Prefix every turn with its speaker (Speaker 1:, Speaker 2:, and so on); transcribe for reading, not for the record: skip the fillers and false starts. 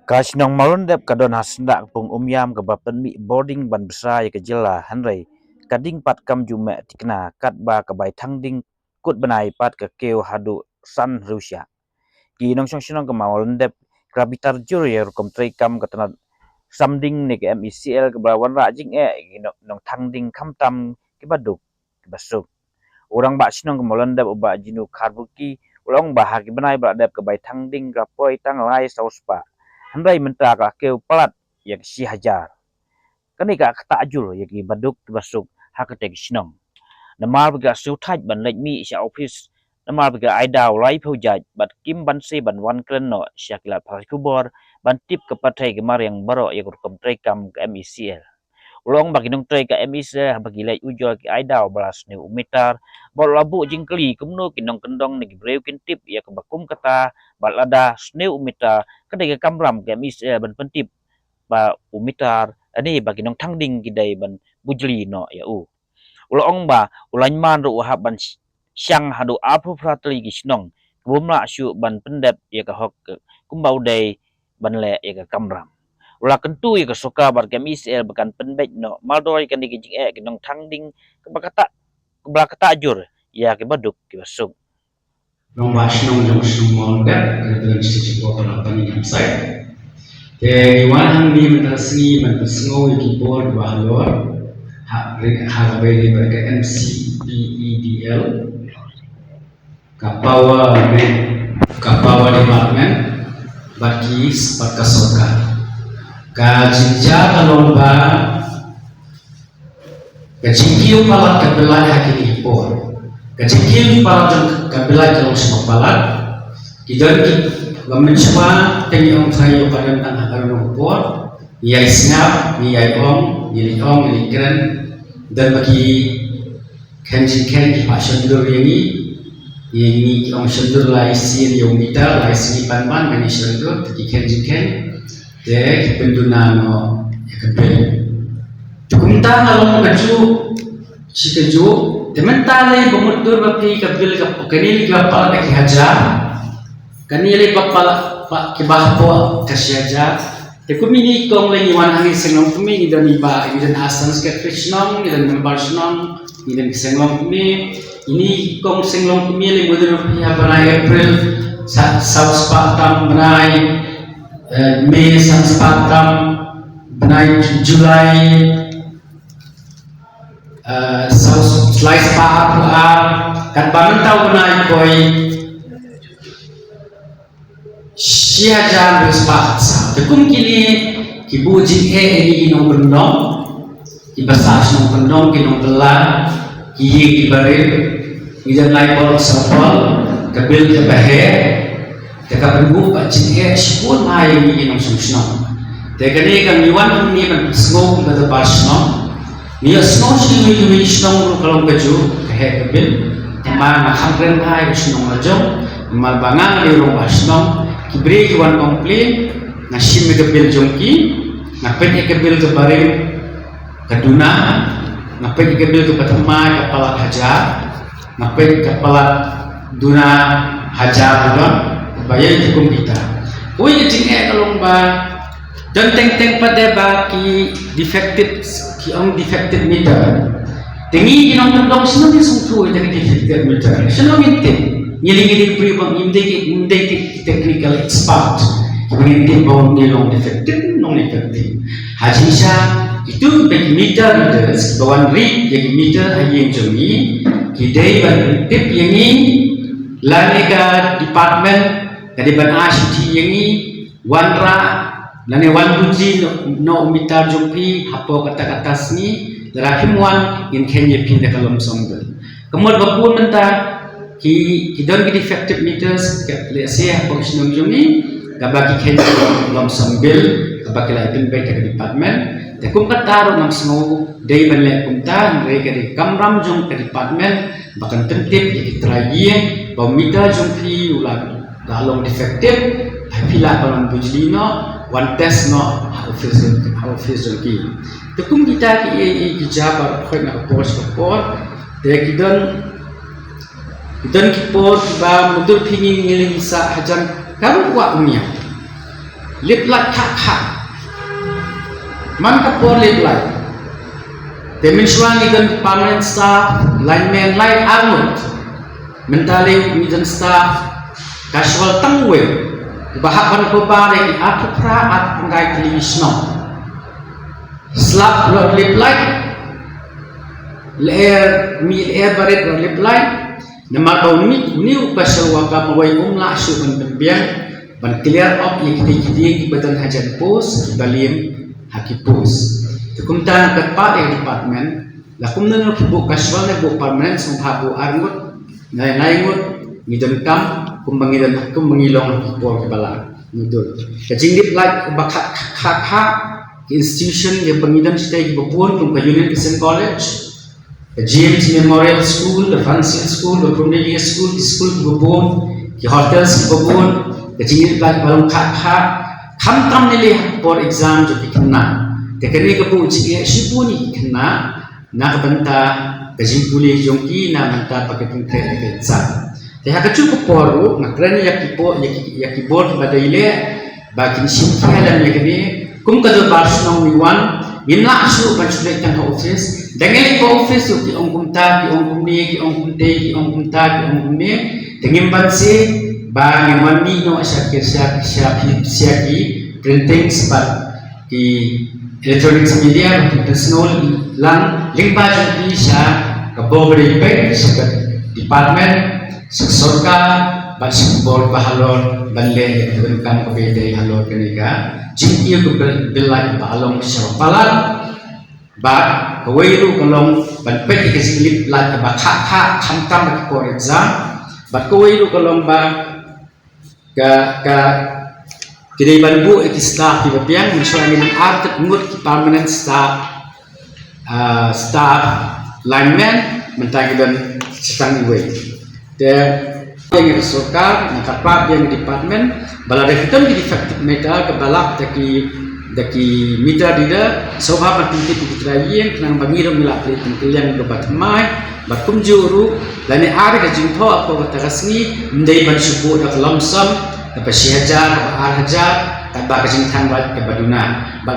Speaker 1: Kasnong malundep kadon hasndak pung umyam ke bapen mi boarding ban besar ke jela hanrei kading pat kam jume tikna kat ba ke bai tangding kut benai pat ke keu hadu san Rusia ki nong song sinong ke malundep krabitar jur ya rukom trei kam ke tanat samding ni ke MECL ke belawan ra jing nong tangding kam tam ke baduk ke basuk orang bak sinong ke malundep uba jinu karbuki ulang bahagi benai bak dep ke bai tangding rapoi tang lai sauspa handai mentah ka keu pelat yak si hajar kani ka kata ajul yak baduk basuk haketek sinong namal biga su thaj ban lek mi sha office namal biga aidau lai phujaj bat kim ban se ban wan kren no syakila phakubor ban tip ke patai gemar yang baro yak rukom trekam ke MECL ulong bagi nong trek ke MECL bagi lek ujol ki aidau balas ni umitar bol labu jingkli kumno kinong kendong ni breu kin tip yak bakum kata balada sneu umita kadai kamram ke MECL ban pentip ba umitar ani bagi nong tangding gidai ban bujli no ya ulong ba ulan man ru hab ban syang hadu apu fratli gisnong bumla syu ban pendep ya ka hok kumbau dai ban le ya ka kamram ula kentu ya ka soka bar ke MECL bakan penbek no maldoi kan digi jing kinong tangding ke bakata ajur ya ke baduk ke basuk
Speaker 2: Nong bashnong jong shumol dep kebetulan sisi potong apa ni website. Iwan ni mentasni mentasngo keyboard bahalor harbai mereka MCPEDL kapawa department bakis pakasoka kajinja kalomba kajingkiu palat kabelai hakini por kajingkiu palat kabelai kalau semua palat kita mencoba tengok saya pada tentang akaran por yai snap yai yai keren dan bagi kenjikan pak sendur ini orang sendur lai sir yang kita lai sini pan mani sendur bagi kenjikan dek penduna no kebel cukup tak kalau maju si keju teman tali pemutur bagi kebel kenili kapal bagi hajar kanili kapal pak kibah po kasyaja tekumi kong lagi wan hangi senglong kumi idan iba idan asan sket krishnong idan membarshnong idan senglong kumi ini kong senglong kumi lagi mudah ya banai April saus patam banai Mei saus patam banai Julai saus slice patam kan banentau banai koi siajan bersepakat. Tekum kini kibu jing ini kinong kendong, kibasas nong kendong kinong telan, kiye kibaril, idan lai bolok sapol, kabil kebahe, teka bengu pak jing sipun mai ini kinong sungsnong. Teka ni kang iwan ni ban snow kata barsnong, ni snow sini ni snow kalau keju kehe kabil, tema nakangren mai snow majong, mal bangang di rumah snow. Kibri kiwan komplain nasim kebil jongki ngapet kebil ke baring keduna ngapet kebil ke patama kepala hajar ngapet kepala duna hajar don bayar hukum kita koi jing kalong ba dan teng pada ba ki defected meter tengi kinong tendong sino ni sungtu jadi defected meter sino ngintip nyeling pribang indeki technical expert kemudian bawang nilong defective non effective hajisha itu bagi meter bawang read jadi meter yang jami kidai ban tip yang ini lanega department dari ban ICT yang ini wanra lane wan buji no meter jumpi hapo kata-kata sini darahim wan in Kenya pindah kalom songbel kemudian bapun mentah ki don ki defective meters le sia function jumi kabaki khen lom sambil kabaki la item baik ke department te kum kataro nam snow dei ban le kum ta re ke kamram jung ke department bakan tentip ki traye ba meter jung fi ulang dalong defective pila palan bujlino one test no office ki te kum kita ki jabar khoi na post te ki don dan kipor ba mudur pingin ngiling sa hajan karu wa umia lip like hak man kapor lip like demonstran idan permanent staff lineman like armut mentali idan staff casual tangwe bahaban ko bare at pra at ngai television slap lip like lair mi air baret lip like nama kau ni pasal waka mawai umla su ban ban clear up yang badan hajan pos balim haki pos tukumtan kepat department lakum nang bu casual bu permanent sunghabu arngut nai ngut ngidan kam kumbangidan hakum mengilong por kebala nudul kajing lip like bakha kha institution yang pengidan stay bopun kum Union Christian College, the James Memorial School, the Francis School, the Cornelia School, the school bopun, the hotels bopun, the jingit like balong kha kham tam nile for exam jo dikna te kene ka bu ji shipuni kna na banta kajing puli jongki na banta pakai tre exam te ha kacu ko poru na krani yakibor badaile bakin simkialan yakni kum kado barsnong miwan minla asu panchule kan office dengeli ko office ki ongkum ta ki ongkum ni ki ongkum te ki ongkum ta ki ongkum ne dengim banse ba ngimani no syakir syaki printing sebat di electronics media personal lang lingba di sya kabobri bank sebat department seksorka basik bor bahalor banle dengan kabede halor kenika jingki ko belai balong syarapalan ba kawairu kalong ban pet ikesilip la ba kha khamtam ko exam ba kawairu kalong ba ka kini banbu ek staff di bapian misalnya dengan artet ngut permanent staff lineman mentang dan setang iwe yang sokar nakapap yang department balada hitam di effective meta kebalak daki mitra dida soha patinti putrayen nang bangiram mila pelitan kalian dobat mai batum juru lani ari ka jingtho apa batagasni ndai ban subu dak lamsam apa 10,000 apa 8,000 tanpa kajing tangwat ke baduna bak